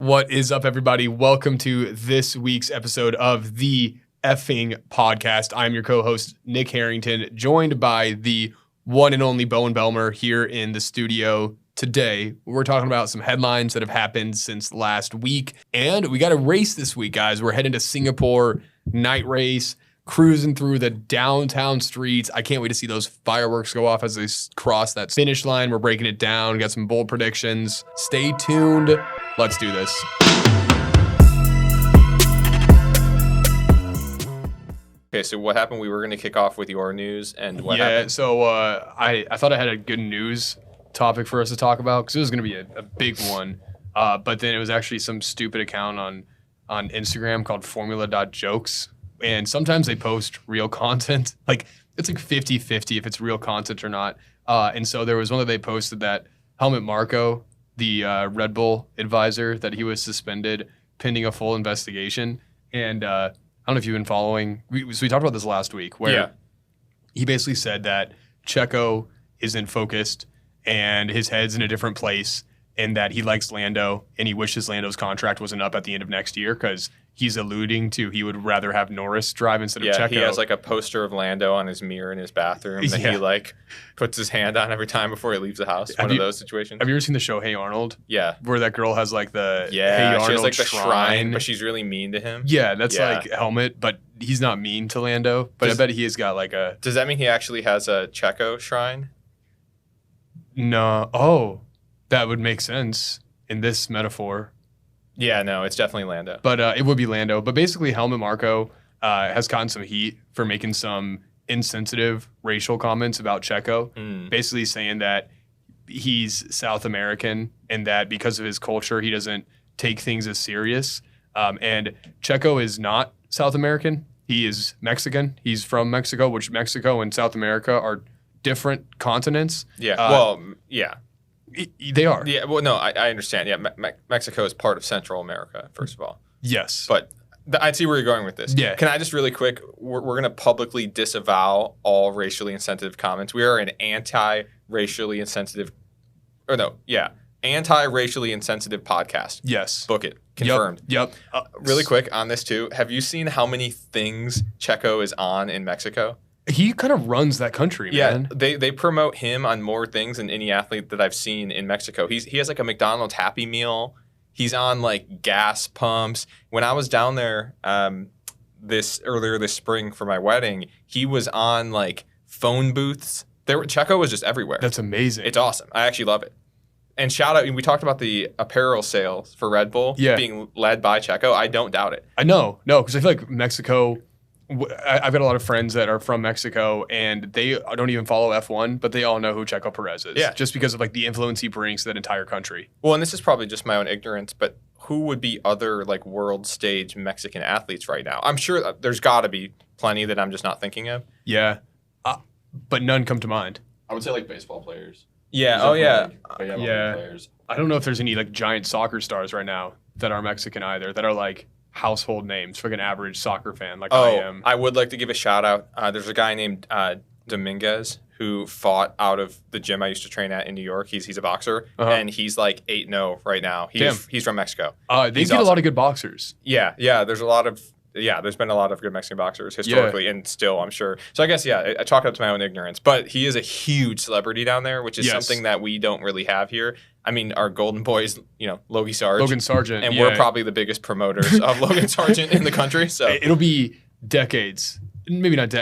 What is up, everybody? Welcome to this week's episode of the Effing Podcast. I'm your co-host, Nick Harrington, joined by the one and only Bowen Belmer here in the studio. Today, we're talking about some headlines that have happened since last week. And we got a race this week, guys. We're heading to Singapore, night race, cruising through the downtown streets. I can't wait to see those fireworks go off as they cross that finish line. We're breaking it down. Got some bold predictions. Stay tuned. Let's do this. Okay, so what happened? We were going to kick off with your news, and what happened? So I thought I had a good news topic for us to talk about because it was going to be a big one. But then it was actually some stupid account on Instagram called formula.jokes. And sometimes they post real content. Like, it's like 50-50 if it's real content or not. And so there was one that they posted that Helmut Marko, the Red Bull advisor, that he was suspended pending a full investigation. And I don't know if you've been following. We talked about this last week where he basically said that Checo isn't focused and his head's in a different place and that he likes Lando and he wishes Lando's contract wasn't up at the end of next year because he's alluding to he would rather have Norris drive instead of Checo. He has like a poster of Lando on his mirror in his bathroom that he like puts his hand on every time before he leaves the house. One of those situations. Have you ever seen the show Hey Arnold? Yeah. Where that girl has like the Hey Arnold she has like the shrine, but she's really mean to him. Yeah, that's like Helmut, but he's not mean to Lando. But I bet he has got like a... Does that mean he actually has a Checo shrine? No. Oh, that would make sense in this metaphor. Yeah, no, it's definitely Lando. But it would be Lando. But basically, Helmut Marko has gotten some heat for making some insensitive racial comments about Checo, basically saying that he's South American and that because of his culture, he doesn't take things as serious. And Checo is not South American. He is Mexican. He's from Mexico, which Mexico and South America are different continents. Yeah, they are. Yeah, well, no, I understand. Yeah, Mexico is part of Central America, first of all. Yes. But I see where you're going with this. Yeah. Can I just really quick, we're going to publicly disavow all racially insensitive comments. We are an anti-racially insensitive podcast. Yes. Book it. Confirmed. Yep. Really quick on this too. Have you seen how many things Checo is on in Mexico? He kind of runs that country, man. Yeah, they promote him on more things than any athlete that I've seen in Mexico. He has like a McDonald's Happy Meal. He's on like gas pumps. When I was down there earlier this spring for my wedding, he was on like phone booths. Checo was just everywhere. That's amazing. It's awesome. I actually love it. And shout out, we talked about the apparel sales for Red Bull being led by Checo. I don't doubt it. I know. No, because I feel like Mexico... I've got a lot of friends that are from Mexico, and they don't even follow F1, but they all know who Checo Perez is. Yeah. Just because of like the influence he brings to that entire country. Well, and this is probably just my own ignorance, but who would be other like world stage Mexican athletes right now? I'm sure there's got to be plenty that I'm just not thinking of. Yeah, but none come to mind. I would say like baseball players. Yeah. Players. I don't know if there's any like giant soccer stars right now that are Mexican either, that are like household names for like an average soccer fan like I am. I would like to give a shout out. There's a guy named Dominguez who fought out of the gym I used to train at in New York. He's a boxer, and he's like 8-0 right now. He's from Mexico. They get awesome. A lot of good boxers. Yeah. There's been a lot of good Mexican boxers historically, and still, I'm sure. So I guess, I chalk it up to my own ignorance. But he is a huge celebrity down there, which is something that we don't really have here. I mean, our golden boy is, Logan Sargent. And we're probably the biggest promoters of Logan Sargent in the country. So it'll be decades. Maybe not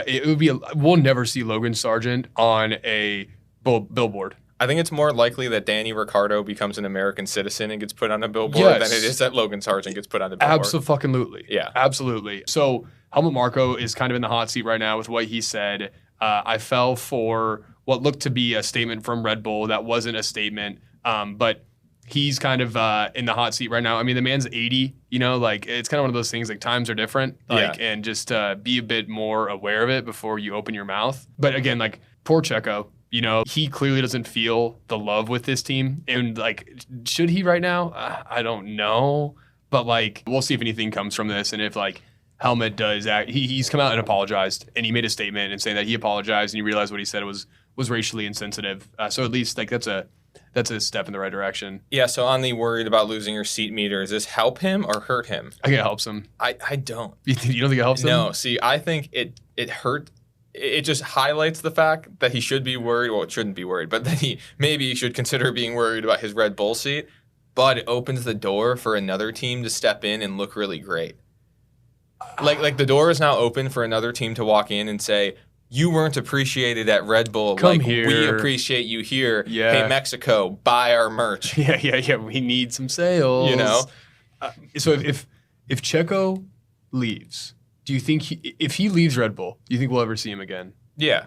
we'll never see Logan Sargent on a billboard. I think it's more likely that Danny Ricciardo becomes an American citizen and gets put on a billboard than it is that Logan Sargent gets put on a billboard. Absolutely. Yeah. Absolutely. So Helmut Marko is kind of in the hot seat right now with what he said. I fell for what looked to be a statement from Red Bull that wasn't a statement, but he's kind of in the hot seat right now. I mean, the man's 80, like it's kind of one of those things, like times are different, and just be a bit more aware of it before you open your mouth. But again, like poor Checo. He clearly doesn't feel the love with this team. And, like, should he right now? I don't know. But, like, we'll see if anything comes from this. And if, like, Helmut does act, he's come out and apologized. And he made a statement and saying that he apologized and he realized what he said was racially insensitive. So at least, like, that's a that's a step in the right direction. Yeah, so on the worried about losing your seat meter, does this help him or hurt him? I think it helps him. I don't. You don't think it helps him? No, see, I think it hurt. It just highlights the fact that he should be worried. Well, it shouldn't be worried, but that he maybe should consider being worried about his Red Bull seat. But it opens the door for another team to step in and look really great. Like the door is now open for another team to walk in and say, you weren't appreciated at Red Bull. Come here. We appreciate you here. Yeah. Hey, Mexico, buy our merch. Yeah. We need some sales. You know? So if Checo leaves, do you think if he leaves Red Bull, do you think we'll ever see him again? Yeah.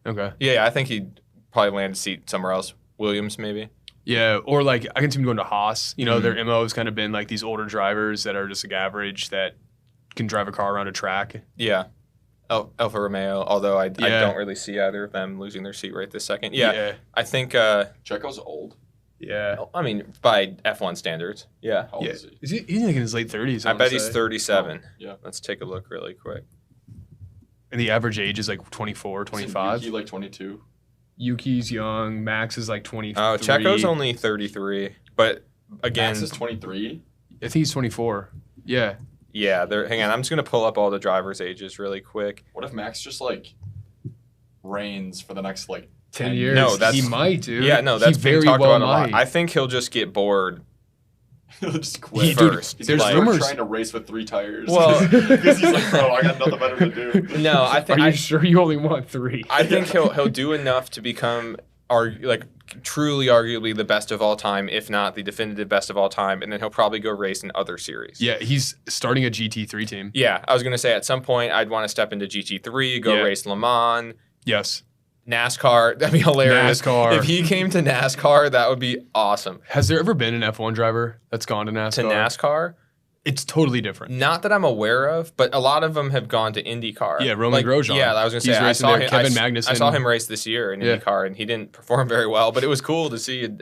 Okay. Yeah, I think he'd probably land a seat somewhere else. Williams, maybe. Yeah, or like I can see him going to Haas. You know, their MO has kind of been like these older drivers that are just like average that can drive a car around a track. Yeah. Alfa Romeo, although I don't really see either of them losing their seat right this second. Yeah. I think Checo's old. Yeah. I mean, by F1 standards. Yeah. How old Yeah. is he? He's like in his late 30s. I bet he's 37. Oh, yeah. Let's take a look really quick. And the average age is like 24, 25. Yuki like 22. Yuki's young. Max is like 23. Oh, Checo's only 33. But again, Max is 23. I think he's 24. Yeah. yeah, hang on. I'm just going to pull up all the drivers' ages really quick. What if Max just like reigns for the next like 10 years. No, that's- he might, dude. Yeah, no, that's he being very talked well about a lot. might. I think he'll just get bored He'll just quit He- dude, first. there's like, rumors. trying to race with 3 tires. Well- because he's like, bro, I got nothing better to do. No, I Are think you sure you only want 3? I think he'll do enough to become truly arguably the best of all time, if not the definitive best of all time, and then he'll probably go race in other series. Yeah, he's starting a GT3 team. Yeah, I was gonna say at some point I'd want to step into GT3, go Yeah. race Le Mans, Yes. NASCAR. That'd be hilarious. NASCAR. If he came to NASCAR, that would be awesome. Has there ever been an F1 driver that's gone to NASCAR? To NASCAR, It's totally different. not that I'm aware of, but a lot of them have gone to IndyCar. Yeah, Roman Grosjean. Yeah, I was gonna He's say I racing saw there. him. Kevin I Magnussen. saw him race this year in Yeah. IndyCar, and he didn't perform very well. But it was cool to see an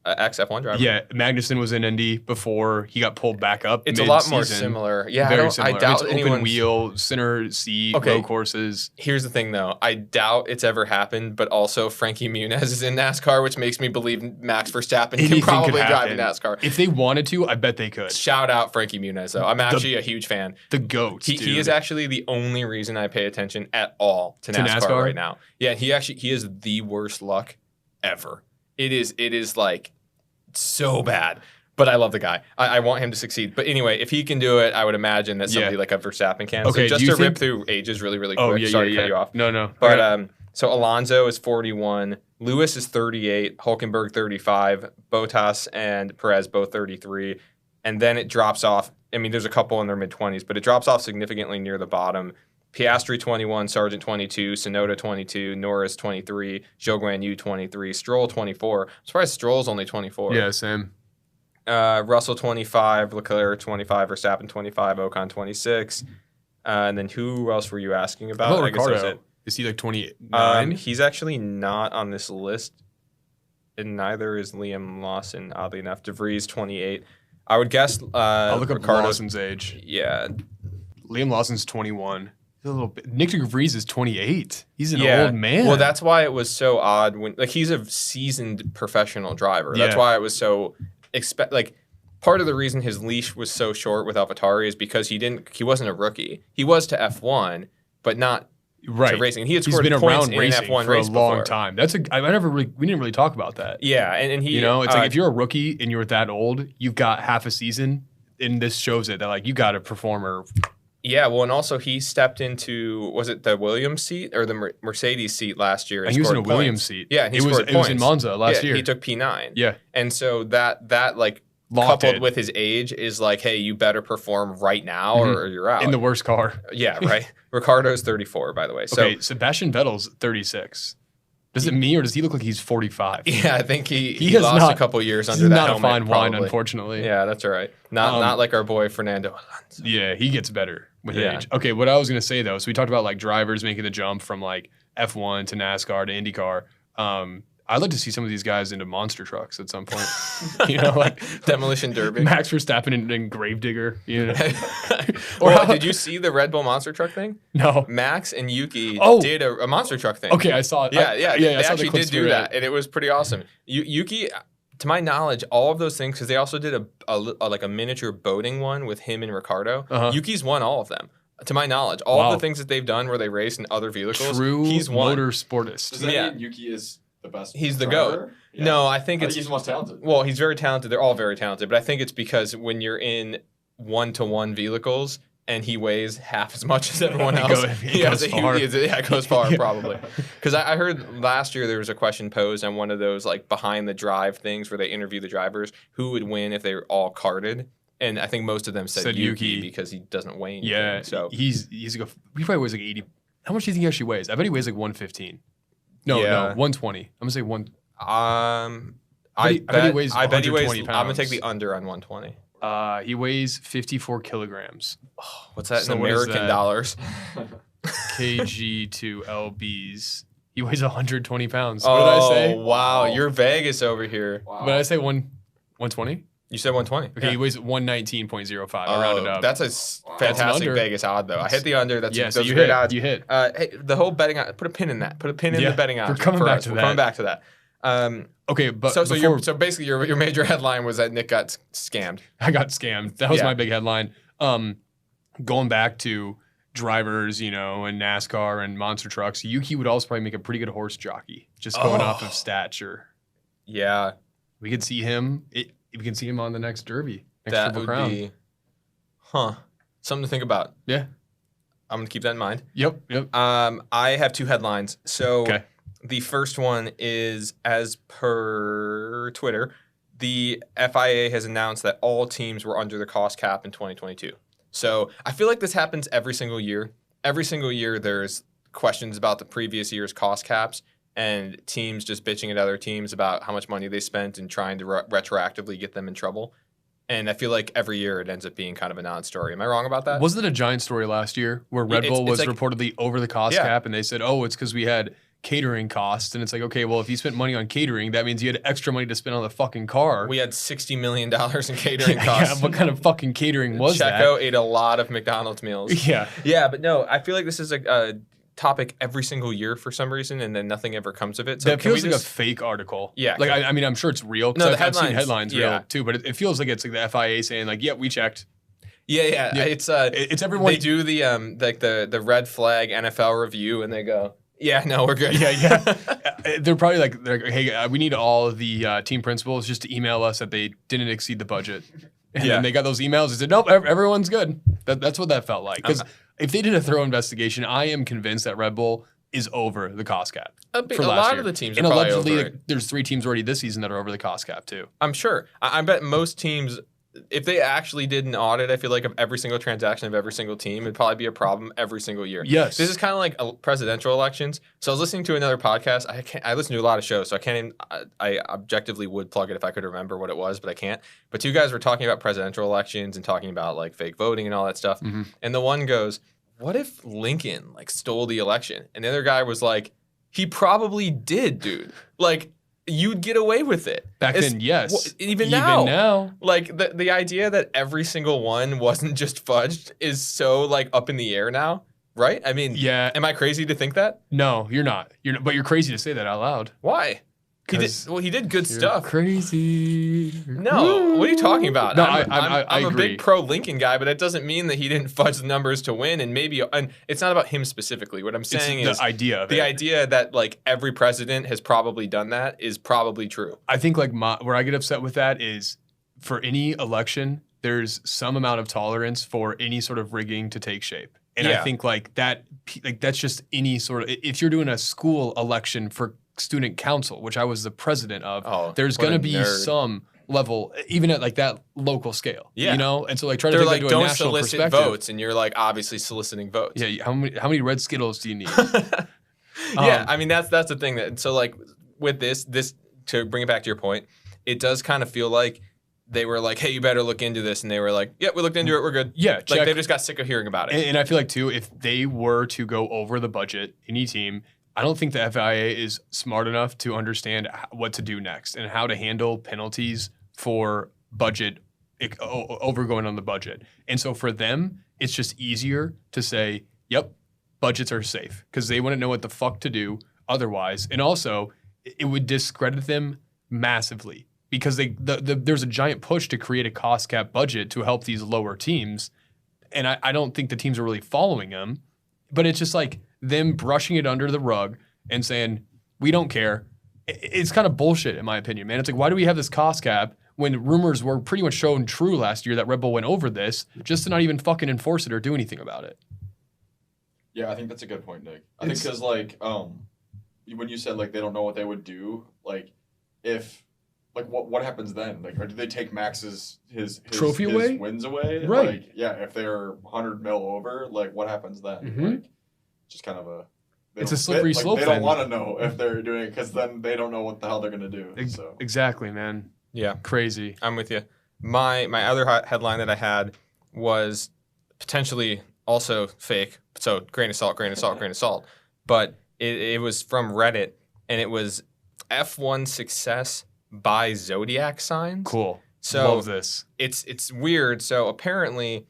ex-F1 driver. Yeah, Magnussen was in Indy before he got pulled back up. It's a lot more mid-season. similar. Yeah, Very I similar. doubt it's anyone. open wheel, center seat, Okay. low courses. Here's the thing, though. I doubt it's ever happened, but also Frankie Muniz is in NASCAR, which makes me believe Max Verstappen Anything can probably could drive happen. in NASCAR. If they wanted to, I bet they could. Shout out Frankie Muniz, though. I'm actually a huge fan. The GOAT. He is actually the only reason I pay attention at all to NASCAR right now. Yeah, he is the worst luck ever. It is like so bad. But I love the guy. I want him to succeed. But anyway, if he can do it, I would imagine that somebody Yeah. like a Verstappen can. Okay, So just do you to rip think- through ages really, really quick. Oh, yeah, Sorry yeah, to cut yeah. you off. No. But so Alonso is 41, Lewis is 38, Hulkenberg 35, Bottas and Perez both 33, and then it drops off. I mean, there's a couple in their mid-20s, but it drops off significantly near the bottom. Piastri 21, Sargent 22, Sonoda 22, Norris 23, Zhou Guanyu 23, Stroll 24. I'm surprised Stroll's only 24. Yeah, same. Russell 25, Leclerc 25, Verstappen 25, Ocon 26. And then who else were you asking about? How about I guess that was Ricardo? it. Is he like 29? He's actually not on this list, and neither is Liam Lawson, oddly enough. DeVries 28. I would guess I'll look up Ricardo's- Lawson's age. Yeah. Liam Lawson's 21. He's a little bit. Nick DeVries is 28. He's an Yeah. old man. Well, that's why it was so odd when he's a seasoned professional driver. That's Yeah. why it was so part of the reason his leash was so short with AlphaTauri is because he wasn't a rookie. He was to F1, but not right. to racing. He had He's scored been points around in racing F1 for a race long before. time. We didn't really talk about that. Yeah, and he It's like if you're a rookie and you're that old, you've got half a season, and this shows it that like you got to perform or Yeah, well, and also he stepped into, was it the Williams seat or the Mercedes seat last year? And he was in a scored Williams points. seat. Yeah, and he it was scored it was in points. Monza last year. He took P9. Yeah, And so that like Locked coupled it. with his age is like, hey, you better perform right now or you're out. in the worst car. Yeah, right. Ricardo's 34, by the way. So Okay, Sebastian Vettel's 36. Does it me or does he look like he's 45? yeah, I think he has lost not- a couple years He's under that not helmet. a fine wine, probably. unfortunately. Yeah, that's all right. Not like our boy Fernando Alonso. Yeah, he gets better with Yeah. age. Okay, what I was gonna say though, so we talked about like drivers making the jump from like F1 to NASCAR to IndyCar. I'd like to see some of these guys into monster trucks at some point. Like Demolition Derby. Max Verstappen and Gravedigger. Did you see the Red Bull monster truck thing? No. Max and Yuki did a monster truck thing. Okay, I saw it. Yeah. They actually did do that, and it was pretty awesome. Yuki, to my knowledge, all of those things, because they also did a miniature boating one with him and Ricardo. Yuki's won all of them. To my knowledge, all of the things that they've done where they race in other vehicles, he's won. Motorsportist. Does that mean Yuki is the best? He's the driver? GOAT. Yeah. No, I think he's the most talented. Well, he's very talented. They're all very talented, but I think it's because when you're in 1-to-1 vehicles and he weighs half as much as everyone else, it goes far probably. Because I heard last year there was a question posed on one of those like behind the drive things where they interview the drivers who would win if they were all karted. And I think most of them said Yuki because he doesn't weigh anything. Yeah, so he probably weighs like 80. How much do you think he actually weighs? I bet he weighs like 115. No, 120. I'm gonna say one. I bet he weighs. I'm gonna take the under on 120. He weighs 54 kilograms. Oh, what's that in American dollars? kg to lbs. He weighs 120 pounds. What did I say? Oh wow, you're Vegas over here. Wow. What did I say? 120. You said 120. Okay, he weighs 119.05. I rounded up. That's a fantastic Vegas odd, though. I hit the under. That's so great odds. You hit. Hey, the whole betting. Put a pin in that. Put a pin in the betting odds. We're coming back to that. Okay, but so basically your major headline was that Nick got scammed. I got scammed. That was my big headline. Going back to drivers, and NASCAR and monster trucks, Yuki would also probably make a pretty good horse jockey, just going off of stature. Yeah, we could see him. We can see him on the next Derby. That would be, something to think about. Yeah, I'm gonna keep that in mind. Yep. I have two headlines. So the first one is, as per Twitter, the FIA has announced that all teams were under the cost cap in 2022. So I feel like this happens every single year. Every single year, there's questions about the previous year's cost caps. And teams just bitching at other teams about how much money they spent and trying to retroactively get them in trouble. And I feel like every year it ends up being kind of a non-story. Am I wrong about that? Wasn't it a giant story last year where Red Bull was reportedly over the cost cap and they said, it's because we had catering costs. And it's like, okay, well, if you spent money on catering, that means you had extra money to spend on the fucking car. We had $60 million in catering costs. Yeah, what kind of fucking catering was that? Checo ate a lot of McDonald's meals. Yeah. Yeah, but no, I feel like this is a topic every single year for some reason, and then nothing ever comes of it. So that feels like a fake article. Yeah. Like, I mean, I'm sure it's real. No, I've seen headlines real too, but it feels like it's like the FIA saying like, we checked. Yeah. It's everyone. They do the the red flag NFL review, and they go, yeah, no, we're good. Yeah. They're probably like, hey, we need all of the team principals just to email us that they didn't exceed the budget. And then they got those emails and said, nope, everyone's good. That's what that felt like. Because if they did a thorough investigation, I am convinced that Red Bull is over the cost cap. A lot of the teams are and probably allegedly, over it. There's 3 teams already this season that are over the cost cap too. I'm sure. I bet most teams, if they actually did an audit, I feel like of every single transaction of every single team, it'd probably be a problem every single year. Yes. This is kind of like presidential elections. So I was listening to another podcast. I listen to a lot of shows, so I can't even, I objectively would plug it if I could remember what it was, but I can't. But 2 guys were talking about presidential elections and talking about like fake voting and all that stuff. Mm-hmm. And the one goes, what if Lincoln like stole the election? And the other guy was like, he probably did, dude. Like, you'd get away with it. Back then, yes. Even now. Like, the idea that every single one wasn't just fudged is so, like, up in the air now, right? I mean, am I crazy to think that? No, you're not. But you're crazy to say that out loud. Why? He did good stuff. Crazy. No, what are you talking about? No, I'm a agree. big pro Lincoln guy, but that doesn't mean that he didn't fudge the numbers to win. And it's not about him specifically. What I'm saying is the idea of the idea that like every president has probably done that is probably true. I think like where I get upset with that is for any election, there's some amount of tolerance for any sort of rigging to take shape. And I think that's just any sort of, if you're doing a school election for student council, which I was the president of, there's going to be some level, even at like that local scale, And so like try to take that to a national perspective. Don't solicit votes, and you're like obviously soliciting votes. Yeah, how many red Skittles do you need? I mean that's the thing that so like with this to bring it back to your point, it does kind of feel like they were like, hey, you better look into this, and they were like, yeah, we looked into it, we're good. Yeah, like they just got sick of hearing about it. And I feel like too, if they were to go over the budget, any team, I don't think the FIA is smart enough to understand what to do next and how to handle penalties for budget overgoing on the budget. And so for them, it's just easier to say, yep, budgets are safe because they wouldn't know what the fuck to do otherwise. And also, it would discredit them massively because there's a giant push to create a cost cap budget to help these lower teams. And I don't think the teams are really following them, but it's just like them brushing it under the rug and saying, we don't care. It's kind of bullshit in my opinion, man. It's like, why do we have this cost cap when rumors were pretty much shown true last year that Red Bull went over this just to not even fucking enforce it or do anything about it? Yeah, I think that's a good point, Nick. I think because, like, when you said, like, they don't know what they would do, like, if, like, what happens then? Like, or do they take Max's his trophy his away? wins away? Right. Like, yeah, if they're 100 mil over, like, what happens then? Mhm. Like, just kind of a... It's a slippery slope They don't then. want to know if they're doing it because then they don't know what the hell they're going to do. So. Exactly, man. Yeah. Crazy. I'm with you. My other headline that I had was potentially also fake. So grain of salt, grain of salt, grain of salt. But it was from Reddit, and it was F1 success by zodiac signs. Cool. So love this. It's weird. So apparently,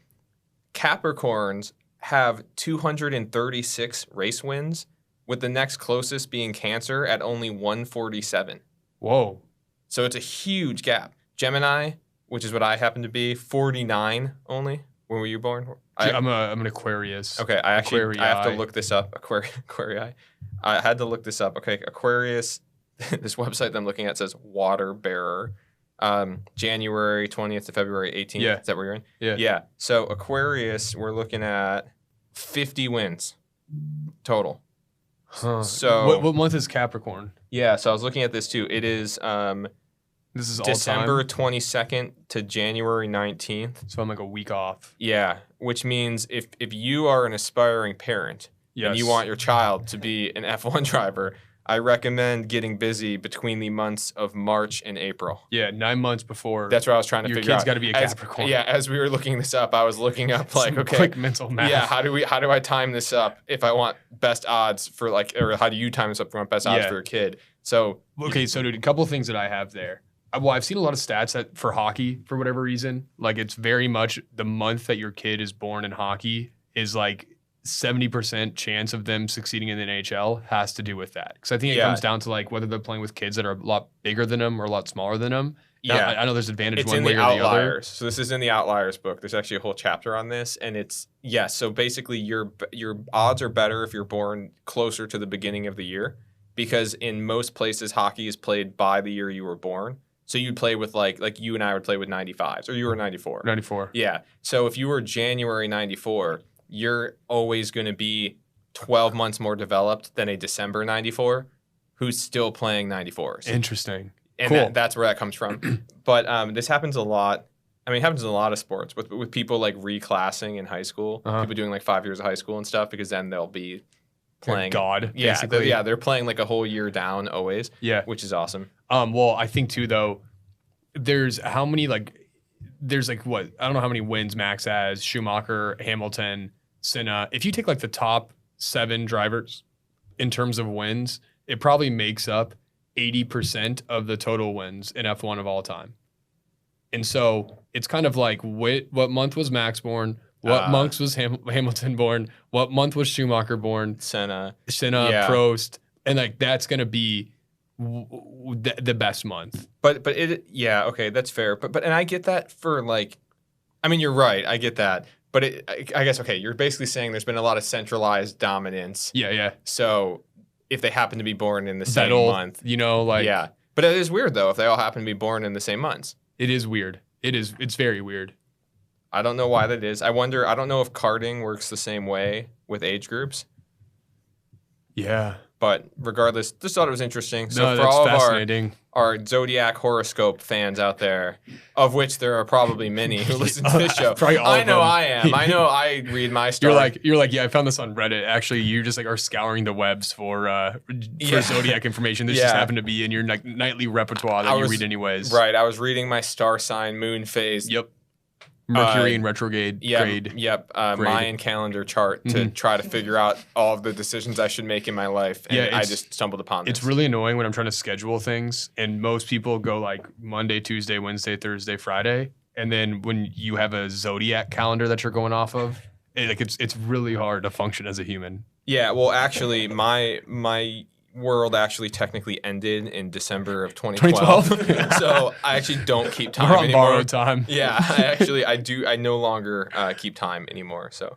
Capricorns have 236 race wins, with the next closest being Cancer at only 147. Whoa. So it's a huge gap. Gemini, which is what I happen to be, 49 only. When were you born? I'm an Aquarius. Okay, I have to Aquarii. look this up. Aquarii. I had to look this up. Okay, Aquarius, this website that I'm looking at says water bearer. January 20th to February 18th. Yeah. Is that where you're in? Yeah. Yeah. So Aquarius, we're looking at 50 wins total. Huh. So what month is Capricorn? yeah, so I was looking at this too. It is This is all December time? 22nd to January 19th. So I'm like a week off. Yeah, which means if you are an aspiring parent Yes. and you want your child to be an F1 driver, I recommend getting busy between the months of March and April. Yeah, 9 months before. That's what I was trying to Your figure out. kid's gotta be a As- Capricorn. Yeah, as we were looking this up, I was looking up like, Some okay, quick mental math. yeah, how do I time this up if I want best odds for like, or how do you time this up if you want best odds Yeah. for your kid? So Okay, so dude, a couple of things that I have there. Well, I've seen a lot of stats that for hockey, for whatever reason, like it's very much the month that your kid is born in hockey is like 70% chance of them succeeding in the NHL has to do with that. Because I think it Yeah. comes down to like whether they're playing with kids that are a lot bigger than them or a lot smaller than them. Now, yeah, I know there's advantage it's one in way the or the other. outliers. So this is in the outliers book. There's actually a whole chapter on this, and it's so basically your odds are better if you're born closer to the beginning of the year, because in most places hockey is played by the year you were born. So you'd play with like you and I would play with 95s, or you were 94. 94. Yeah. So if you were January 94, you're always going to be 12 months more developed than a December 94 who's still playing 94s. Interesting. And Cool. that's where that comes from. But this happens a lot. I mean, it happens in a lot of sports with people like reclassing in high school, Uh-huh. people doing like 5 years of high school and stuff, because then they'll be playing. God, Yeah, basically. they're playing like a whole year down always, Yeah. which is awesome. Well, I think too though, there's how many there's like what I don't know how many wins Max has, Schumacher, Hamilton, Senna. If you take like the top 7 drivers in terms of wins, it probably makes up 80% of the total wins in F1 of all time. And so it's kind of like what month was Max born? What month was Hamilton born? What month was Schumacher born? Senna, Senna, Prost, and like that's gonna be the best month. but okay, that's fair. But and I get that for like, I mean, you're right, I get that. But I guess okay, you're basically saying there's been a lot of centralized dominance. Yeah. So if they happen to be born in the same Vettel, month, like yeah. But it is weird though if they all happen to be born in the same months. it is weird. It's very weird. I don't know why that is. I don't know if karting works the same way with age groups. Yeah. But regardless, just thought it was interesting. So No, for that's all of fascinating. our Zodiac horoscope fans out there, of which there are probably many who listen to this show. Probably all I of know them. I am. I know I read my star. You're like, yeah, I found this on Reddit. Actually, you just like are scouring the webs for Yeah. zodiac information. This just happened to be in your nightly repertoire that you read anyways. Right. I was reading my star sign moon phase. Yep. Mercury and retrograde grade. Yep. Mayan calendar chart to try to figure out all of the decisions I should make in my life. And I just stumbled upon this. It's really annoying when I'm trying to schedule things, and most people go like Monday, Tuesday, Wednesday, Thursday, Friday, and then when you have a zodiac calendar that you're going off of, it's really hard to function as a human. Yeah. Well, actually, my world actually technically ended in December of 2012. So I actually don't keep time We're on anymore. borrowed time. Yeah, I no longer keep time anymore. So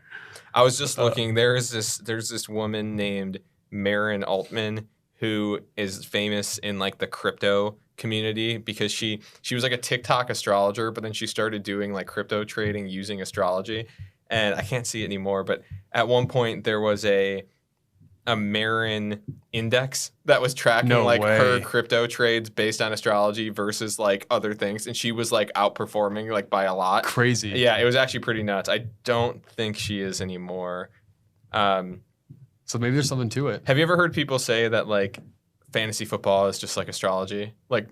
I was just looking. There's this woman named Marin Altman who is famous in like the crypto community because she was like a TikTok astrologer, but then she started doing like crypto trading using astrology. And I can't see it anymore, but at one point there was a Marin index that was tracking her crypto trades based on astrology versus like other things, and she was like outperforming like by a lot. Crazy. Yeah, it was actually pretty nuts. I don't think she is anymore. So maybe there's something to it. Have you ever heard people say that like fantasy football is just like astrology? Like,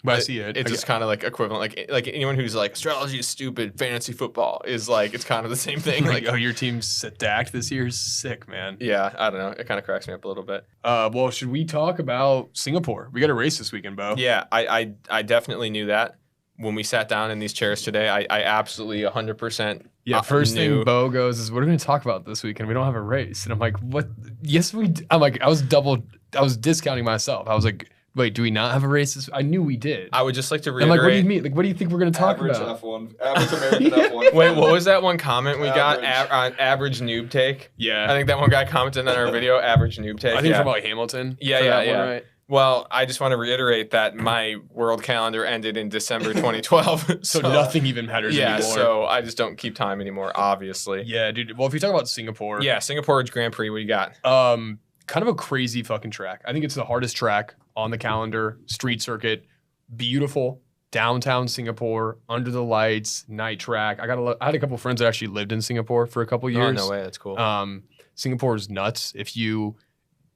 but I see it. It's just kind of like equivalent. Like anyone who's like astrology is stupid, fantasy football is like it's kind of the same thing. Like, oh, your team's stacked this year. Sick, man. Yeah, I don't know. It kind of cracks me up a little bit. Well, should we talk about Singapore? We got a race this weekend, Bo. Yeah, I definitely knew that when we sat down in these chairs today. I absolutely 100%. Yeah, first thing Bo goes is, what are we going to talk about this weekend? We don't have a race. And I'm like, what? Yes, we do. I'm like, I was discounting myself. I was like, wait, do we not have a race? I knew we did. I would just like to reiterate. I'm like, what do you mean? Like, what do you think we're going to talk average about? Average American F1. Wait, what was that one comment we got on average noob take? Yeah. I think that one guy commented on our video, average noob take. I think from like Hamilton. Yeah. One, right? Well, I just want to reiterate that my world calendar ended in December 2012. so nothing even matters anymore. Yeah, so I just don't keep time anymore, obviously. Yeah, dude. Well, if you talk about Singapore. Yeah, Singapore Grand Prix, what you got? Kind of a crazy fucking track. I think it's the hardest track on the calendar. Street circuit, beautiful, downtown Singapore, under the lights, night track. I had a couple friends that actually lived in Singapore for a couple years. Oh, no way, that's cool. Singapore is nuts. If you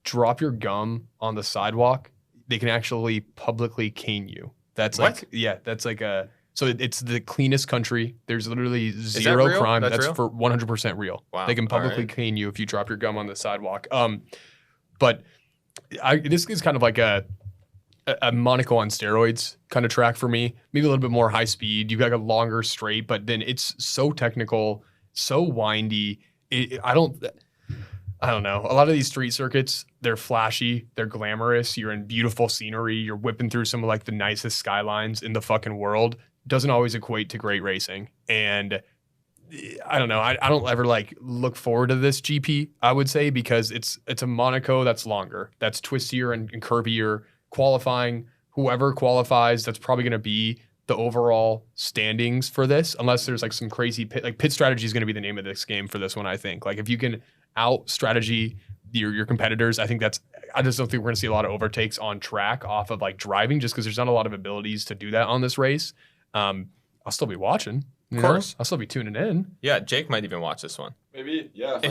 drop your gum on the sidewalk, they can actually publicly cane you. That's what? That's like a. So it's the cleanest country. There's literally zero crime. That's real? For 100% real. Wow. They can publicly cane you if you drop your gum on the sidewalk. But this is kind of like a Monaco on steroids kind of track for me. Maybe a little bit more high speed. You've got a longer straight, but then it's so technical, so windy. I don't know. A lot of these street circuits, they're flashy, they're glamorous. You're in beautiful scenery. You're whipping through some of like the nicest skylines in the fucking world. Doesn't always equate to great racing. And I don't know. I don't ever like look forward to this GP, I would say, because it's a Monaco that's longer, that's twistier and curvier. Qualifying, whoever qualifies, that's probably going to be the overall standings for this, unless there's like some crazy pit strategy is going to be the name of this game for this one. I think like if you can out strategy your competitors, I just don't think we're going to see a lot of overtakes on track off of like driving, just because there's not a lot of abilities to do that on this race. I'll still be watching. Of course. I'll still be tuning in. Yeah, Jake might even watch this one. Maybe, yeah. I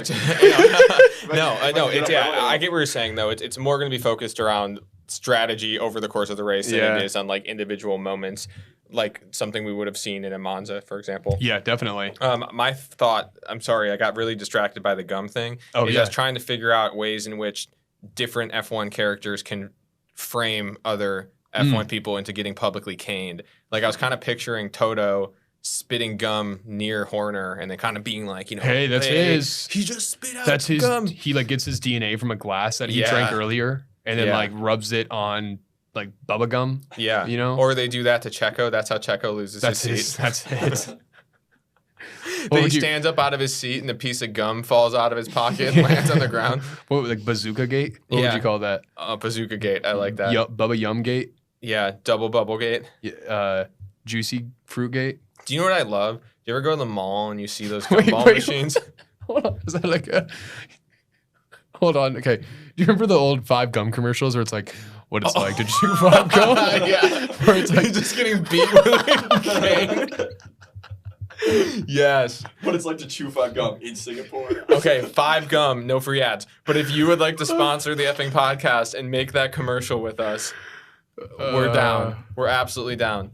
get what you're saying, though. It's more going to be focused around strategy over the course of the race than it is on, like, individual moments, like something we would have seen in a Monza, for example. Yeah, definitely. My thought, I'm sorry, I got really distracted by the gum thing. I was trying to figure out ways in which different F1 characters can frame other F1 people into getting publicly caned. Like, I was kind of picturing Toto spitting gum near Horner and then kind of being like, hey, that's his. He just spit out that's his gum. He like gets his DNA from a glass that he drank earlier and then like rubs it on like bubba gum. Yeah. Or they do that to Checo. That's how Checo loses his seat. That's it. He stands up out of his seat and a piece of gum falls out of his pocket and lands on the ground. What, like Bazooka Gate? What would you call that? Bazooka Gate. I like that. Bubba Yum Gate? Yeah, double bubble gate. Juicy Fruit Gate? Do you know what I love? Do you ever go to the mall and you see those gumball machines? Hold on. Is that like a... Hold on. Okay. Do you remember the old 5 gum commercials where it's like, what it's like to chew 5 gum? Yeah. Where it's like... You're just getting beat with a cane. Yes. What it's like to chew 5 gum in Singapore. Okay, 5 gum, no free ads. But if you would like to sponsor the effing podcast and make that commercial with us, we're down. We're absolutely down.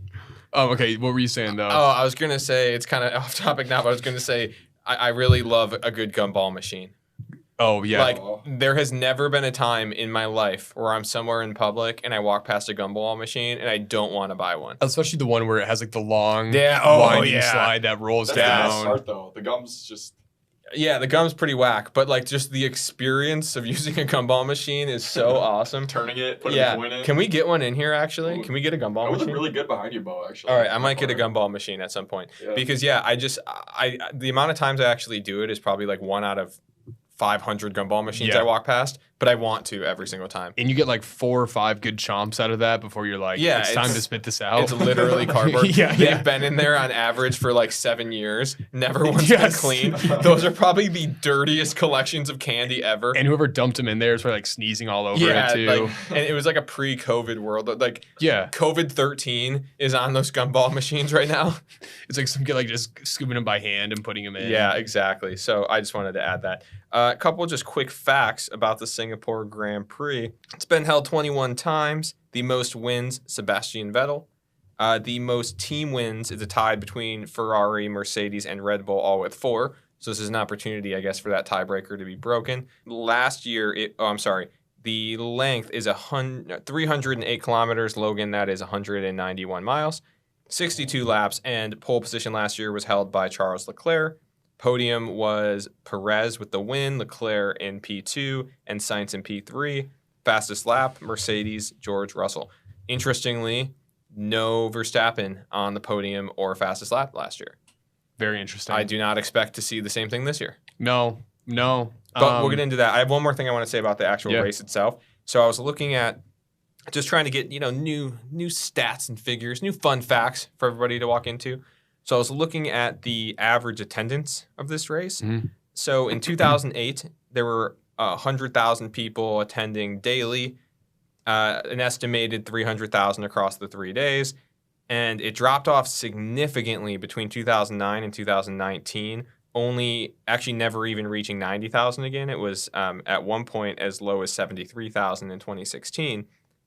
Okay, what were you saying though? Oh, I was gonna say it's kind of off topic now, but I was gonna say I really love a good gumball machine. Oh yeah. Like there has never been a time in my life where I'm somewhere in public and I walk past a gumball machine and I don't want to buy one. Especially the one where it has like the long winding slide that rolls That's the best down. part though. The gum's just. Yeah, the gum's pretty whack, but like just the experience of using a gumball machine is so awesome. Turning it, putting the coin in. Can we get one in here actually? Can we get a gumball I would machine? look really good behind you, Bo, actually. All right, I might get a gumball machine at some point. Yeah. Because I the amount of times I actually do it is probably like 1 out of 500 gumball machines I walk past, but I want to every single time. And you get like 4 or 5 good chomps out of that before you're like, it's time to spit this out. It's literally cardboard. Yeah. They've been in there on average for like 7 years. Never once been clean. Those are probably the dirtiest collections of candy ever. And whoever dumped them in there is probably like sneezing all over it too. Like, and it was like a pre-COVID world. Like COVID-13 is on those gumball machines right now. It's like some kid like just scooping them by hand and putting them in. Yeah, exactly. So I just wanted to add that. A couple just quick facts about the Singapore Grand Prix. It's been held 21 times. The most wins, Sebastian Vettel. The most team wins is a tie between Ferrari, Mercedes, and Red Bull, all with 4. So this is an opportunity, I guess, for that tiebreaker to be broken. Last year, the length is 308 kilometers. Logan, that is 191 miles. 62 laps, and pole position last year was held by Charles Leclerc. Podium was Perez with the win, Leclerc in P2, and Sainz in P3. Fastest lap, Mercedes, George Russell. Interestingly, no Verstappen on the podium or fastest lap last year. Very interesting. I do not expect to see the same thing this year. No. But we'll get into that. I have one more thing I want to say about the actual race itself. So I was looking at just trying to get, new stats and figures, new fun facts for everybody to walk into. So I was looking at the average attendance of this race. Mm-hmm. So in 2008, there were 100,000 people attending daily, an estimated 300,000 across the 3 days. And it dropped off significantly between 2009 and 2019, only actually never even reaching 90,000 again. It was at one point as low as 73,000 in 2016.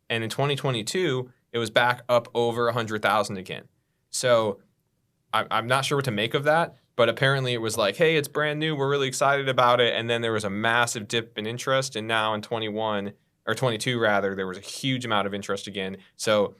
And in 2022, it was back up over 100,000 again. So I'm not sure what to make of that, but apparently it was like, hey, it's brand new. We're really excited about it. And then there was a massive dip in interest. And now in 22 rather, there was a huge amount of interest again. So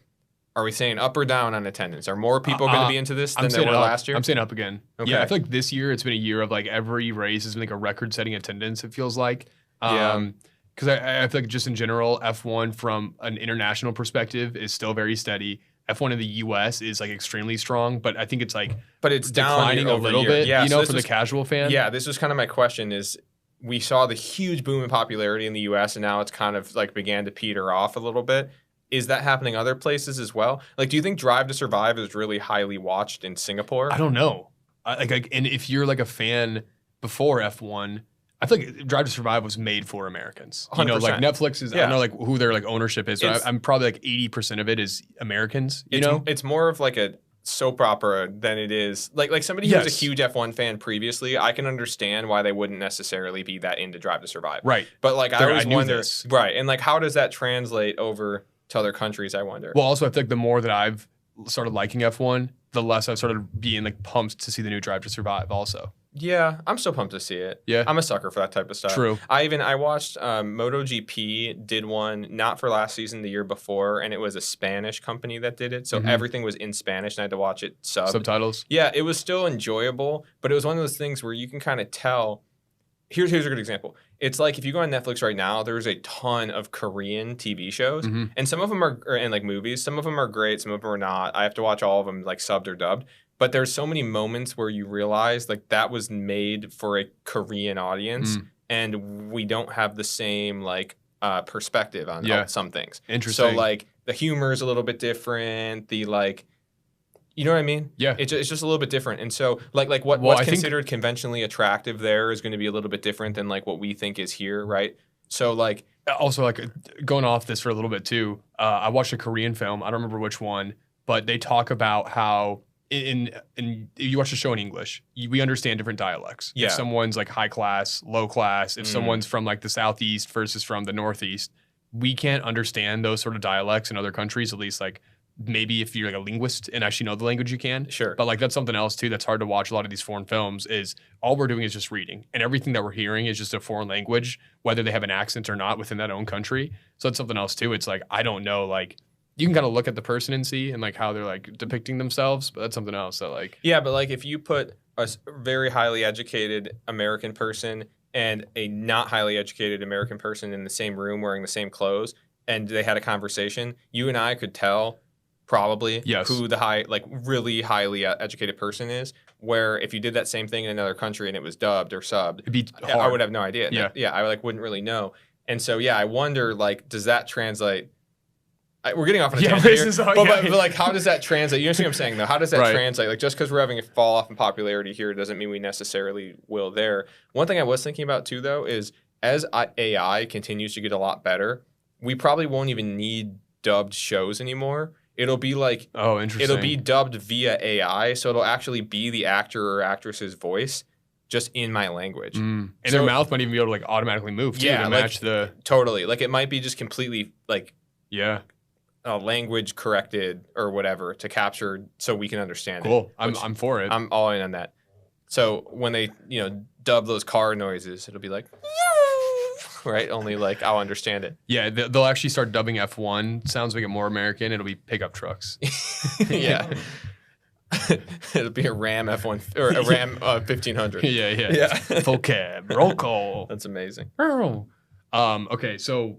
are we saying up or down on attendance? Are more people going to be into this than they were last year? I'm saying up again. Okay. Yeah, I feel like this year it's been a year of like every race has been like a record-setting attendance, it feels like. Because I feel like just in general, F1 from an international perspective is still very steady. F1 in the U.S. is like extremely strong, but I think it's like declining a little bit, for the casual fan. Yeah, this was kind of my question is we saw the huge boom in popularity in the U.S. and now it's kind of like began to peter off a little bit. Is that happening other places as well? Like, do you think Drive to Survive is really highly watched in Singapore? I don't know. And if you're like a fan before F1, I feel like Drive to Survive was made for Americans. 100%. Like Netflix is, I don't know like who their like ownership is, but I'm probably like 80% of it is Americans, It's more of like a soap opera than it is like somebody who's a huge F1 fan previously. I can understand why they wouldn't necessarily be that into Drive to Survive. Right. But like I always wonder, right. And like, how does that translate over to other countries, I wonder? Well, also I feel like the more that I've started liking F1, the less I've started being like pumped to see the new Drive to Survive also. Yeah, I'm still pumped to see it. Yeah. I'm a sucker for that type of stuff. True. I watched MotoGP did one, not for last season, the year before, and it was a Spanish company that did it. So everything was in Spanish, and I had to watch it subtitles. Yeah, it was still enjoyable, but it was one of those things where you can kind of tell. Here's a good example. It's like if you go on Netflix right now, there's a ton of Korean TV shows, and some of them and like movies. Some of them are great, some of them are not. I have to watch all of them like subbed or dubbed. But there's so many moments where you realize like that was made for a Korean audience, and we don't have the same like perspective on some things. Interesting. So like the humor is a little bit different. The like, you know what I mean? Yeah. It's just a little bit different. And so like what's considered conventionally attractive there is going to be a little bit different than like what we think is here, right? So like also like going off this for a little bit too. I watched a Korean film. I don't remember which one, but they talk about how. In you watch the show in English, we understand different dialects. Yeah. If someone's like high class, low class, if someone's from like the southeast versus from the northeast, we can't understand those sort of dialects in other countries, at least like maybe if you're like a linguist and actually know the language, you can. Sure. But like that's something else too that's hard to watch a lot of these foreign films is all we're doing is just reading. And everything that we're hearing is just a foreign language, whether they have an accent or not within that own country. So that's something else too. It's like, I don't know, like you can kind of look at the person and see and like how they're like depicting themselves, but that's something else that like. Yeah, but like if you put a very highly educated American person and a not highly educated American person in the same room wearing the same clothes and they had a conversation, you and I could tell probably who the really highly educated person is, where if you did that same thing in another country and it was dubbed or subbed, it'd be hard. I would have no idea. Yeah. I wouldn't really know. And so, I wonder, like, does that translate? We're getting off on a tangent here, but like, how does that translate? You understand what I'm saying, though? How does that translate? Like, just because we're having a fall off in popularity here doesn't mean we necessarily will there. One thing I was thinking about, too, though, is as AI continues to get a lot better, we probably won't even need dubbed shows anymore. It'll be like, interesting. It'll be dubbed via AI, so it'll actually be the actor or actress's voice just in my language. And their mouth might even be able to like automatically move too to match the... Totally. Like it might be just completely like... language corrected or whatever to capture so we can understand it. Cool. I'm for it. I'm all in on that. So when they, dub those car noises, it'll be like... right? Only like I'll understand it. Yeah, they'll actually start dubbing F1. Sounds like it more American. It'll be pickup trucks. Yeah. It'll be a Ram F1 or a Ram 1500. Yeah. Full cab. Roll call. That's amazing. Okay, so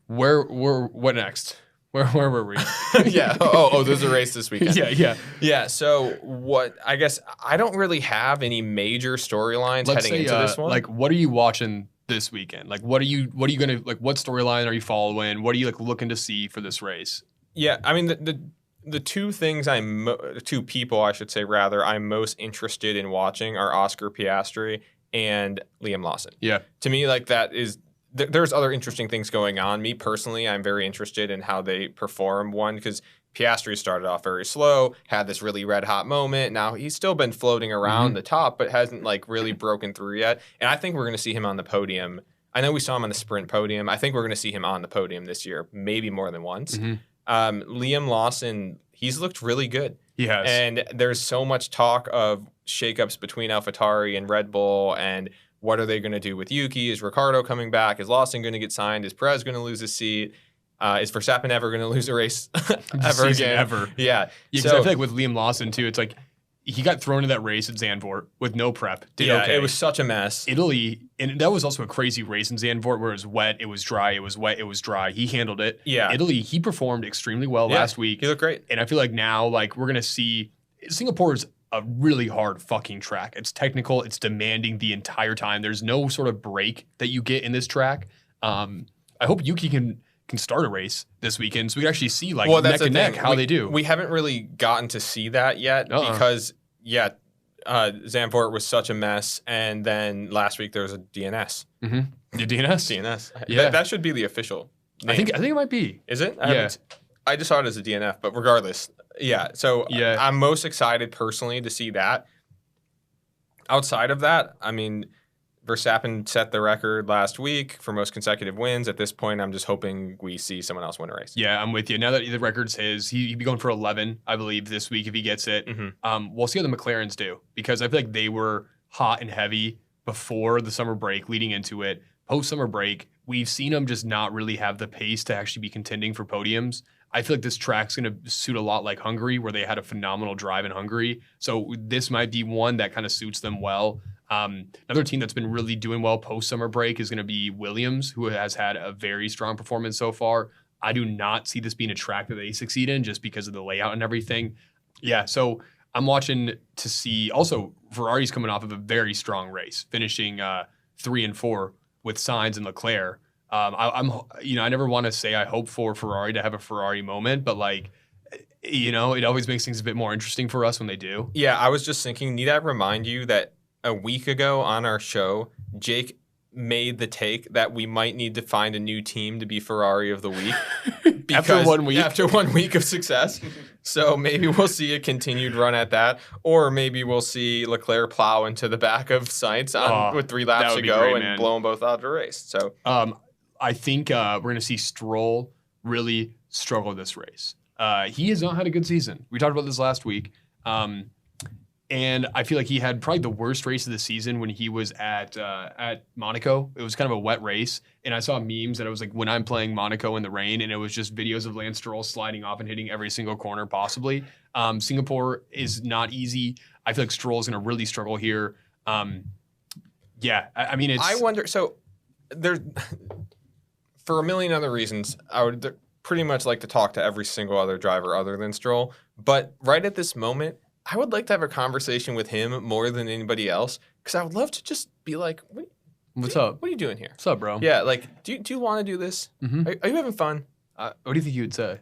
what next? Where were we? Yeah. There's a race this weekend. Yeah. So I guess I don't really have any major storylines heading into this one. Like, what are you watching this weekend? Like, what are you gonna like? What storyline are you following? What are you like looking to see for this race? Yeah, I mean the two things two people I should say rather I'm most interested in watching are Oscar Piastri and Liam Lawson. Yeah, to me like that is. There's other interesting things going on. Me personally, I'm very interested in how they perform. One, because Piastri started off very slow, had this really red hot moment. Now he's still been floating around the top, but hasn't like really broken through yet. And I think we're going to see him on the podium. I know we saw him on the sprint podium. I think we're going to see him on the podium this year, maybe more than once. Liam Lawson, he's looked really good. He has. And there's so much talk of shakeups between AlphaTauri and Red Bull and what are they going to do with Yuki? Is Ricciardo coming back? Is Lawson going to get signed? Is Perez going to lose his seat? Is Verstappen ever going to lose a race ever again? Ever. Yeah. Because I feel like with Liam Lawson, too, it's like he got thrown in that race at Zandvoort with no prep. It was such a mess. Italy, and that was also a crazy race in Zandvoort where it was wet, it was dry, it was wet, it was dry. He handled it. Yeah. Italy, he performed extremely well last week. He looked great. And I feel like now, like, we're going to see Singapore is a really hard fucking track. It's technical. It's demanding the entire time. There's no sort of break that you get in this track. I hope Yuki can start a race this weekend so we can actually see like neck and neck how they do. We haven't really gotten to see that yet because Zandvoort was such a mess, and then last week there was a DNS. The DNS? DNS. Yeah. That should be the official name. I think it might be. Is it? I just saw it as a DNF, but regardless. Yeah, so I'm most excited personally to see that. Outside of that, I mean, Verstappen set the record last week for most consecutive wins. At this point, I'm just hoping we see someone else win a race. Yeah, I'm with you. Now that the record's his, he'd be going for 11, I believe, this week if he gets it. We'll see how the McLarens do because I feel like they were hot and heavy before the summer break, leading into it. Post-summer break, we've seen them just not really have the pace to actually be contending for podiums. I feel like this track's going to suit a lot like Hungary, where they had a phenomenal drive in Hungary. So this might be one that kind of suits them well. Another team that's been really doing well post-summer break is going to be Williams, who has had a very strong performance so far. I do not see this being a track that they succeed in just because of the layout and everything. Yeah, so I'm watching to see. Also, Ferrari's coming off of a very strong race, finishing 3 and 4 with Sainz and Leclerc. I never want to say I hope for Ferrari to have a Ferrari moment, but like, it always makes things a bit more interesting for us when they do. Yeah, I was just thinking, need I remind you that a week ago on our show, Jake made the take that we might need to find a new team to be Ferrari of the week. After 1 week? After 1 week of success. So maybe we'll see a continued run at that, or maybe we'll see Leclerc plow into the back of Sainz with 3 laps to go and blow them both out of the race. So I think we're going to see Stroll really struggle this race. He has not had a good season. We talked about this last week. And I feel like he had probably the worst race of the season when he was at Monaco. It was kind of a wet race, and I saw memes that it was like when I'm playing Monaco in the rain, and it was just videos of Lance Stroll sliding off and hitting every single corner possibly. Singapore is not easy. I feel like Stroll is going to really struggle here. Yeah, I mean, it's. I wonder. So there's for a million other reasons, I would pretty much like to talk to every single other driver other than Stroll, but right at this moment, I would like to have a conversation with him more than anybody else because I would love to just be like, What's up? What are you doing here? What's up, bro? Yeah, like, do you want to do this? Mm-hmm. Are you having fun? What do you think he would say?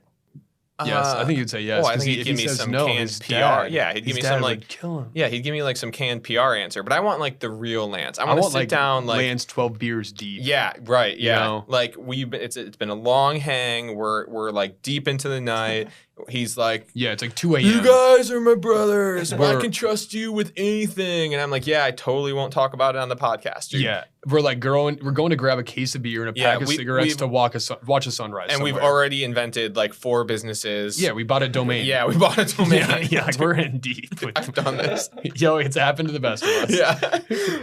Yes, I think he would say yes. Oh, I think he'd give me some canned PR. Yeah, he'd give me some like kill him. Yeah, he'd give me like some canned PR answer. But I want like the real Lance. I want to sit like down like Lance 12 beers deep. Yeah, right. Yeah, You know? like it's been a long hang. We're like deep into the night. He's like, Yeah, it's like 2 a.m. you guys are my brothers. I We're- can trust you with anything. And I'm like, yeah, I totally won't talk about it on the podcast, dude. Yeah, we're like going to grab a case of beer and a pack of cigarettes we've- to watch a sunrise. And we've somewhere. already invented like 4 businesses. Yeah, we bought a domain. Yeah, we bought a domain. yeah, like we're in deep. I've done this. Yo, it's happened to the best of us. Yeah,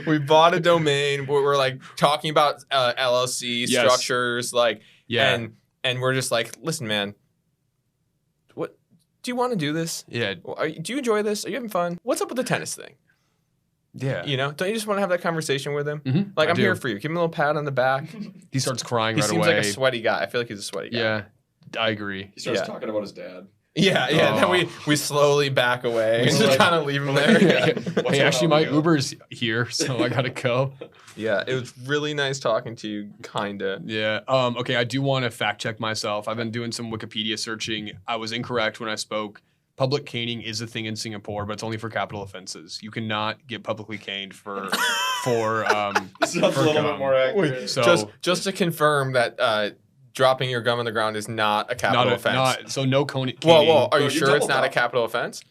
we bought a domain. We're like talking about LLC Yes. structures, like, Yeah. and we're just like, listen, man, what do you want to do this? Yeah. Do you enjoy this? Are you having fun? What's up with the tennis thing? Yeah. You know, don't you just want to have that conversation with him? Mhm, Like, I I'm do. here for you. Give him a little pat on the back. He starts crying He right seems away. like a sweaty guy. I feel like he's a sweaty guy. Yeah, I agree. He starts Yeah. talking about his dad. Yeah. Oh. Then we slowly back away. We're Just like- kind of leave him we're there. like, Yeah. What's Hey, going actually, on, my Leo? Uber's here, so I gotta go. Yeah, it was really nice talking to you, kinda. Yeah. Okay, I do want to fact check myself. I've been doing some Wikipedia searching. I was incorrect when I spoke. Public caning is a thing in Singapore, but it's only for capital offenses. You cannot get publicly caned for This sounds a little gum. bit more accurate. So Just to confirm that dropping your gum on the ground is not a capital offense. no caning. Whoa, are No, you you sure it's doubled not a up. capital offense?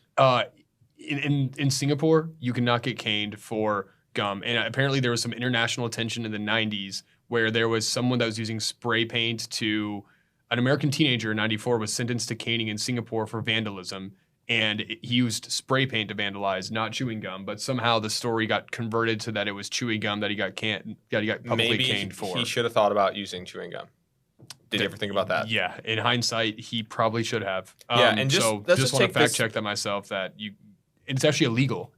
In Singapore, you cannot get caned for gum. And apparently there was some international attention in the 90s where there was someone that was using spray paint to an American teenager in 94 was sentenced to caning in Singapore for vandalism. And he used spray paint to vandalize, not chewing gum. But somehow the story got converted to that it was chewing gum that he got publicly Maybe caned for. he should have thought about using chewing gum. Did you ever think about that? Yeah, in hindsight, he probably should have. Yeah, and just- so let's just just want take to fact this- check that myself that it's actually illegal.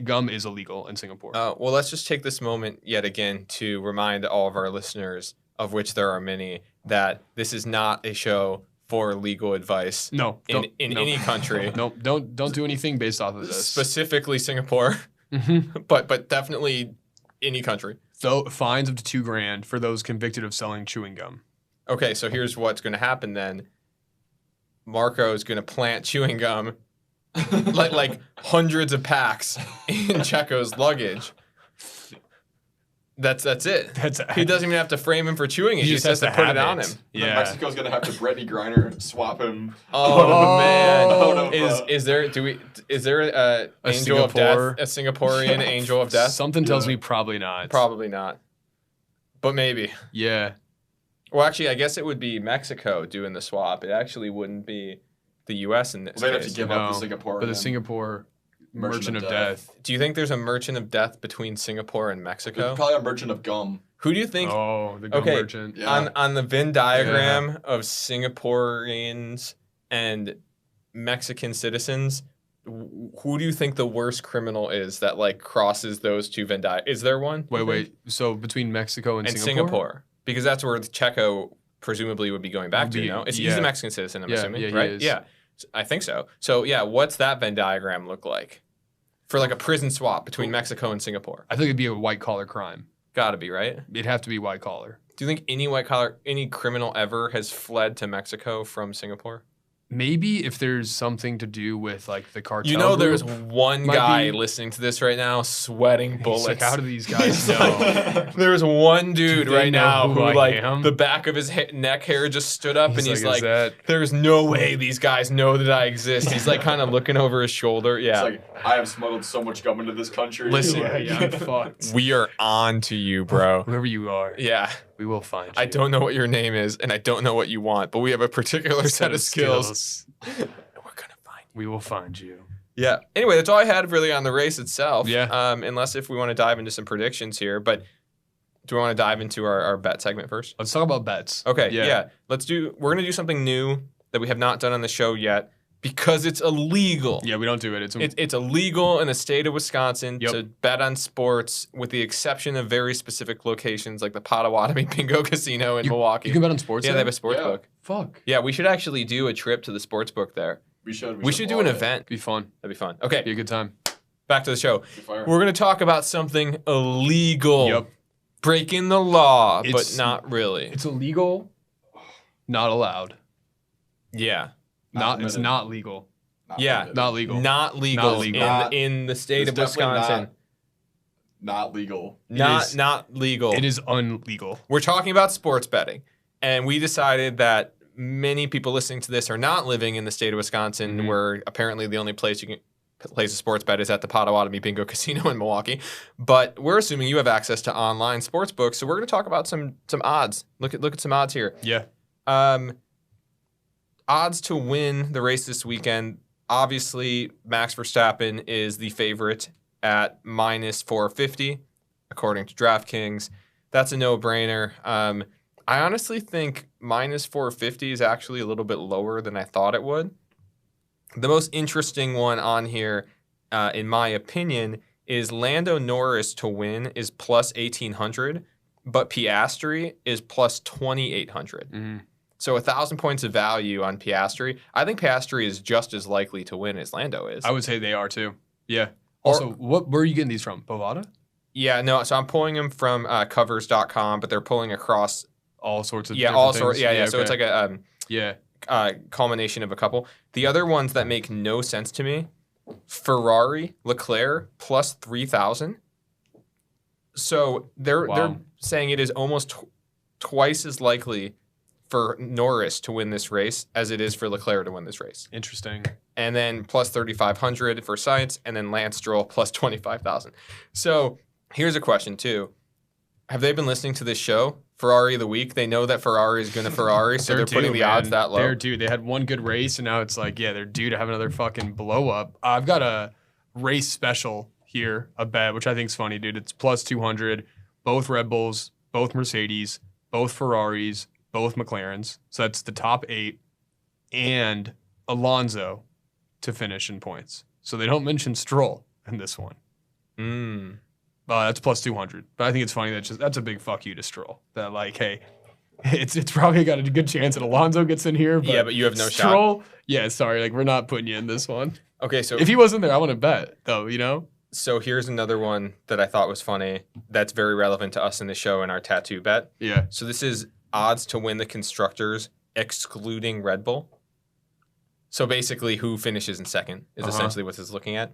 Gum is illegal in Singapore. Well, let's just take this moment yet again to remind all of our listeners, of which there are many, that this is not a show for legal advice no, in don't- no. any country, No, don't do anything based off of this. specifically Singapore, Mhm. but definitely any country. So fines up to $2,000 for those convicted of selling chewing gum. Okay, so here's what's going to happen then. Marco is going to plant chewing gum, like hundreds of packs in Checo's luggage. That's it. He doesn't even have to frame him for chewing it. He just has to put have it on him. Then Yeah. Mexico's gonna have to Brittany Griner swap him. Oh, man, out of, is there a angel of Singapore- death, a Singaporean angel of death? Something tells Yeah. me probably not. Probably not, but maybe. Yeah. Well, actually, I guess it would be Mexico doing the swap. It actually wouldn't be the U.S. in this They'd have case. to give up No, the Singapore. But the and then- Singapore Merchant of Death. Do you think there's a merchant of death between Singapore and There's Mexico? probably a merchant of gum. Who do you think Oh, the gum Okay. merchant. Yeah. on the Venn diagram of Singaporeans and Mexican citizens? Who do you think the worst criminal is that like crosses those two Venn diagrams? Is there one? Wait. So between Mexico and And Singapore? Singapore, because that's where Checo presumably would be going back Would to. be- No, he's yeah. a Mexican citizen. I'm Yeah, assuming, yeah, he right? is. Yeah, I think so. So yeah, what's that Venn diagram look like for like a prison swap between Mexico and Singapore? I think it'd be a white collar crime. Gotta be right. It'd have to be white collar. Do you think any criminal ever has fled to Mexico from Singapore? Maybe if there's something to do with like the cartel. You know, group. there's one Might guy be- listening to this right now sweating He's bullets. like, how do these guys He's know? like- There's one dude they right know now who who I like am? the back of his neck hair just stood up, and he's "Is like, that-" "There's no way these guys know that I exist." He's like kind of looking over his shoulder. Yeah, It's like, I have smuggled so much gum into this country. Listen, Like- yeah, I'm fucked. we are on to you, bro. Whoever you are, Yeah, We will find you. I don't know what your name is, and I don't know what you want, but we have a particular set of skills. We're going to find you. We will find you. Yeah. Anyway, that's all I had really on the race itself. Yeah. Unless if we want to dive into some predictions here, but do we want to dive into our bet segment first? Let's talk about bets. Okay. Yeah. We're going to do something new that we have not done on the show yet because it's illegal. Yeah, we don't do it. It's illegal in the state of Wisconsin Yep. to bet on sports, with the exception of very specific locations like the Potawatomi Bingo Casino in Milwaukee. You can bet on sports. Yeah, there? they have a sports book. Fuck. Yeah, we should actually do a trip to the sports book there. We should do an event. Be fun. That'd be fun. Okay, Be a good time. back to the show. Fire. We're going to talk about something illegal. Yep. Breaking the law, It's- but not really. It's illegal. Not allowed. Yeah. It's not legal. Yeah. permitted. Not legal. Not legal, Not legal. in the state It's of Wisconsin. definitely not legal. is- Not legal. It is unlegal. We're talking about sports betting, and we decided that many people listening to this are not living in the state of Wisconsin, Mhm. where apparently the only place you can place a sports bet is at the Potawatomi Bingo Casino in Milwaukee. But we're assuming you have access to online sports books, so we're going to talk about some odds. Look at some odds here. Yeah. Odds to win the race this weekend. Obviously, Max Verstappen is the favorite at minus 450, according to DraftKings. That's a no-brainer. I honestly think minus 450 is actually a little bit lower than I thought it would. The most interesting one on here, in my opinion, is Lando Norris to win is plus 1,800, but Piastri is plus 2,800. Mm-hmm. So 1,000 points of value on Piastri. I think Piastri is just as likely to win as Lando is. I would say they are too. Yeah. Also, where are you getting these from? Bovada? Yeah, no. So I'm pulling them from covers.com, but they're pulling across All sorts of all sorts. things? Yeah. So okay. it's like a yeah. culmination of a couple. The other ones that make no sense to me: Ferrari, Leclerc plus 3,000. So they're saying it is almost twice as likely for Norris to win this race as it is for Leclerc to win this race. Interesting. And then plus 3,500 for Sainz, and then Lance Stroll plus 25,000. So here's a question too: have they been listening to this show, Ferrari of the Week? They know that Ferrari is going to Ferrari, so they're putting the odds that low. They're due. They had one good race, and now it's like, yeah, they're due to have another fucking blow up. I've got a race special here, a bet, which I think is funny, dude. It's plus 200. Both Red Bulls, both Mercedes, both Ferraris, both McLarens. So that's the top 8, and Alonso to finish in points. So they don't mention Stroll in this one. That's plus 200. But I think it's funny that's a big fuck you to Stroll. That like, hey, it's probably got a good chance that Alonso gets in here. But Yeah, but you have no Stroll, shot. Yeah, sorry, like we're not putting you in this one. Okay, so If he wasn't there, I want to bet though. You know. So here's another one that I thought was funny that's very relevant to us in the show and our tattoo bet. Yeah. So this is odds to win the Constructors excluding Red Bull. So basically who finishes in second is essentially what this is looking at.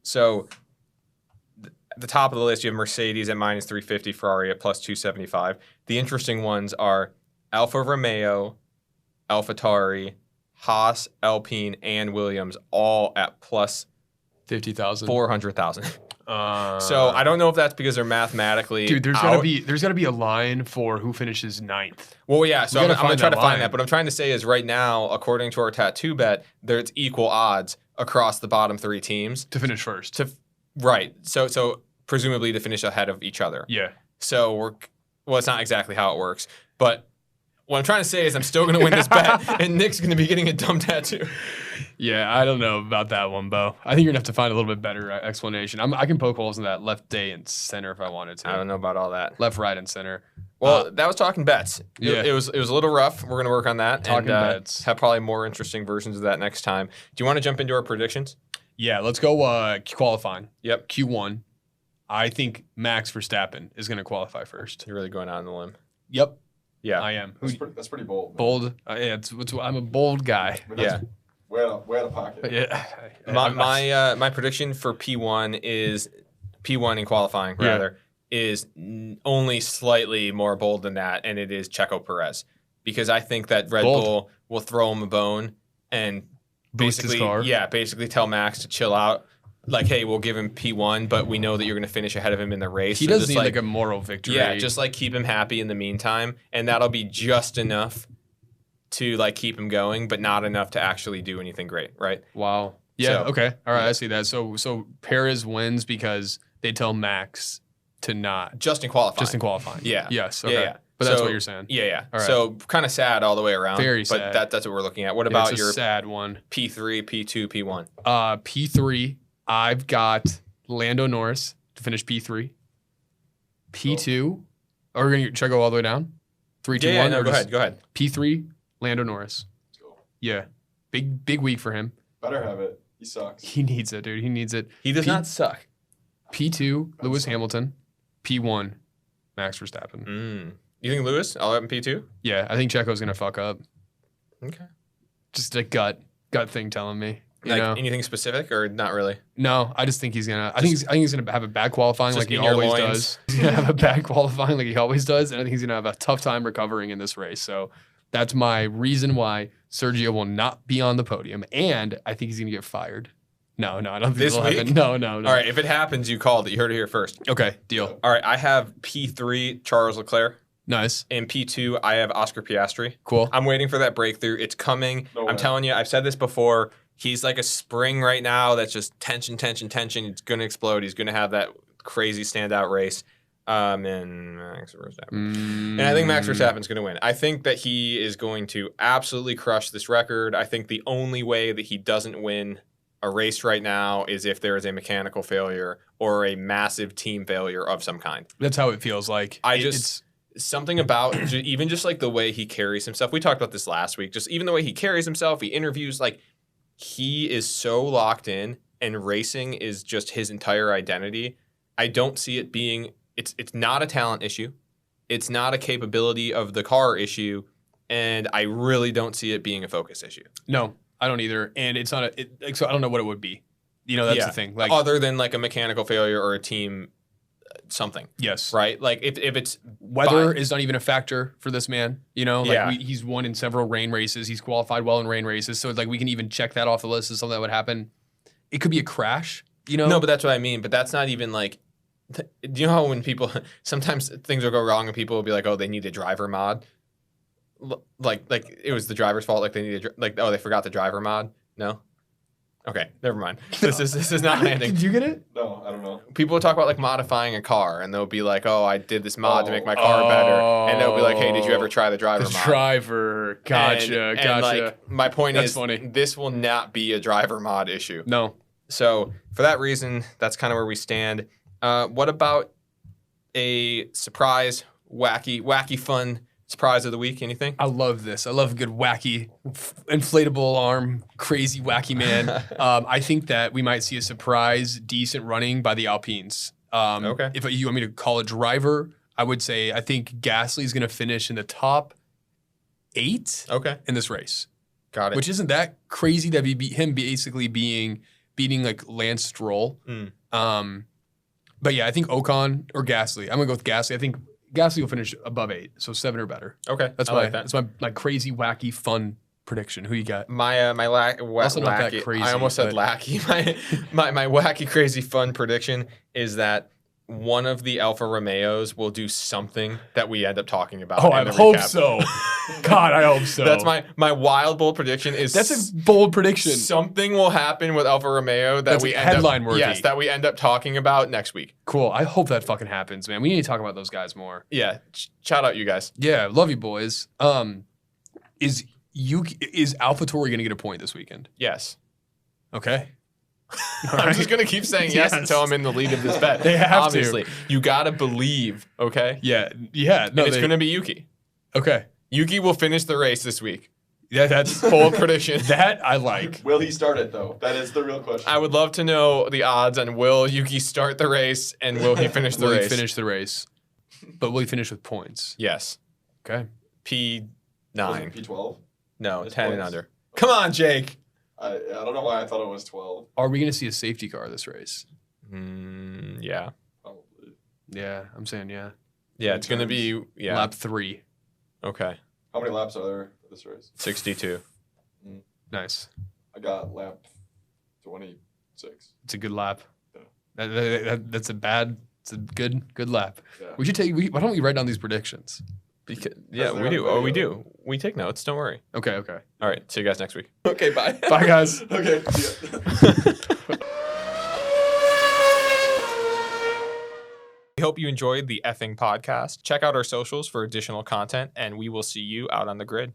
So at the top of the list, you have Mercedes at minus 350, Ferrari at plus 275. The interesting ones are Alfa Romeo, AlphaTauri, Haas, Alpine, and Williams all at plus 50,000. 400,000. So I don't know if that's because they're mathematically Dude, there's out. gotta be a line for who finishes 9th. Well, yeah. So We I'm gotta going to find try that to find line. that. But I'm trying to say is right now, according to our tattoo bet, there's equal odds across the bottom 3 teams To finish first. right. So presumably to finish ahead of each other. Yeah. So it's not exactly how it works, but what I'm trying to say is I'm still going to win this bet, and Nick's going to be getting a dumb tattoo. Yeah, I don't know about that one, Bo. I think you're gonna have to find a little bit better explanation. I can poke holes in that left, day, and center if I wanted to. I don't know about all that. Left, right, and center. Well, that was talking bets. Yeah. It was a little rough. We're going to work on that. Talking bets. Have probably more interesting versions of that next time. Do you want to jump into our predictions? Yeah, let's go qualifying. Yep. Q1. I think Max Verstappen is gonna qualify first. You're really going out on the limb. Yep, Yeah. I am. That's pretty bold. man. Bold. Yeah, I'm a bold guy. I mean, that's Yeah. Way out of pocket. Yeah. My prediction for P1 in qualifying Yeah. rather is only slightly more bold than that, and it is Checo Perez, because I think that Red Bold. Bull will throw him a bone and Boost his basically car. basically tell Max to chill out. like, hey, we'll give him P1, but we know that you're going to finish ahead of him in the race. He So does just, need like a moral victory. Yeah, just like keep him happy in the meantime, and that'll be just enough to like keep him going, but not enough to actually do anything great, right? Wow. Yeah. So, okay. All right. I see that. So Perez wins because they tell Max to not Just in qualifying. just in qualifying. Yeah. Yes. Okay. Yeah. But that's So- what you're saying. Yeah. All right. So kind of sad all the way around. Very but sad. that's what we're looking at. What Yeah, about it's a your sad one? P3, P2, P1? P3. I've got Lando Norris to finish P3. P2. Should I go all the way down? 3, 2, 1. No, or go just ahead. Go ahead. P3. Lando Norris. Let's go. Yeah. Big week for him. Better have it. He sucks. He needs it, dude. He needs it. He does P- not suck. P2. Lewis Hamilton. P1. Max Verstappen. You think Lewis? I'll have him P2? Yeah, I think Checo's gonna fuck up. Okay. Just a gut thing telling me. You Like know? anything specific or not really? No, I just think he's gonna. I think he's gonna have a bad qualifying Just like he in your always loins. does. He's gonna have a bad qualifying like he always does, and I think he's gonna have a tough time recovering in this race. So that's my reason why Sergio will not be on the podium, and I think he's gonna get fired. No, I don't think This it'll happen. week? No. All right. If it happens, you called it. You heard it here first. Okay, deal. All right. I have P3, Charles Leclerc. Nice. And P2, I have Oscar Piastri. Cool. I'm waiting for that breakthrough. It's coming. No I'm way. telling you, I've said this before. He's like a spring right now that's just tension. It's going to explode. He's going to have that crazy standout race. And Max Verstappen. And I think Max Verstappen's going to win. I think that he is going to absolutely crush this record. I think the only way that he doesn't win a race right now is if there is a mechanical failure or a massive team failure of some kind. That's how it feels like. It's Something about even just like the way he carries himself. We talked about this last week. Just even the way he carries himself, he interviews, like he is so locked in, and racing is just his entire identity. I don't see it being. It's not a talent issue. It's not a capability of the car issue, and I really don't see it being a focus issue. no, I don't either, and it's not so I don't know what it would be. You know, that's Yeah. the thing. Like, Other than like a mechanical failure or a team something, yes, right? Like if it's weather is not even a factor for this man. You know, like Yeah. he's won in several rain races. He's qualified well in rain races, so like we can even check that off the list as something that would happen. It could be a crash. You know, No, but that's what I mean. But that's not even like. Do you know how when people sometimes things will go wrong and people will be like, "Oh, they need a driver mod," like it was the driver's fault. Like they need they forgot the driver mod. No, okay, never mind. This is not landing. Did you get it? No, I don't know. People will talk about like modifying a car, and they'll be like, "Oh, I did this mod to make my car better," and they'll be like, "Hey, did you ever try the driver The mod?" driver, gotcha, And, gotcha. like, my point That's is, funny. this will not be a driver mod issue. No, So for that reason, that's kind of where we stand. What about a surprise, wacky, fun surprise of the week? Anything? I love this. I love a good wacky, inflatable arm, crazy wacky man. I think that we might see a surprise, decent running by the Alpines. Okay. If you want me to call a driver, I would say I think Gasly's going to finish in the top 8 Okay, in this race, got it. which isn't that crazy that we beat him basically beating like Lance Stroll. But yeah, I think Ocon or Gasly. I'm gonna go with Gasly. I think Gasly will finish above 8, so 7 or better. Okay, That's I my like that. that's my crazy wacky fun prediction. Who you got? My Also not that wacky. crazy, I almost said but- lackey. My wacky, crazy, fun prediction is that one of the Alfa Romeos will do something that we end up talking about. Oh, in I the hope recap. so. God, I hope so. That's my wild bold prediction. Is That's a bold prediction. something will happen with Alfa Romeo that That's we end headline up, worthy. Yes, that we end up talking about next week. Cool. I hope that fucking happens, man. We need to talk about those guys more. Yeah, shout out you guys. Yeah, love you boys. Is AlphaTauri gonna get a point this weekend? Yes. Okay. I'm just gonna keep saying yes, Yes. until I'm in the lead of this bet. They have to. Obviously, you gotta believe. Okay. Yeah. No, And it's gonna be Yuki. Okay. Yuki will finish the race this week. Yeah, that's Bold prediction. that I like. Will he start it though? That is the real question. I would love to know the odds on will Yuki start the race and will he finish the Will race? he finish the race? But will he finish with points? Yes. Okay. P9. P12. No, Just 10 and points. under. Come on, Jake. I don't know why I thought it was 12. Are we gonna see a safety car this race? Yeah. Probably. Yeah, I'm saying yeah. Yeah, it's going to be, yeah. Lap 3. Okay. How many laps are there for this race? 62. Nice. I got lap 26. 6. It's a good lap. Yeah. It's a good lap. Yeah. We should why don't we write down these predictions? Because, we they're on do. Oh, we video. do. We take notes. Don't worry. Okay. All right. See you guys next week. Okay, bye. Bye, guys. Okay. See ya. We hope you enjoyed the effing podcast. Check out our socials for additional content, and we will see you out on the grid.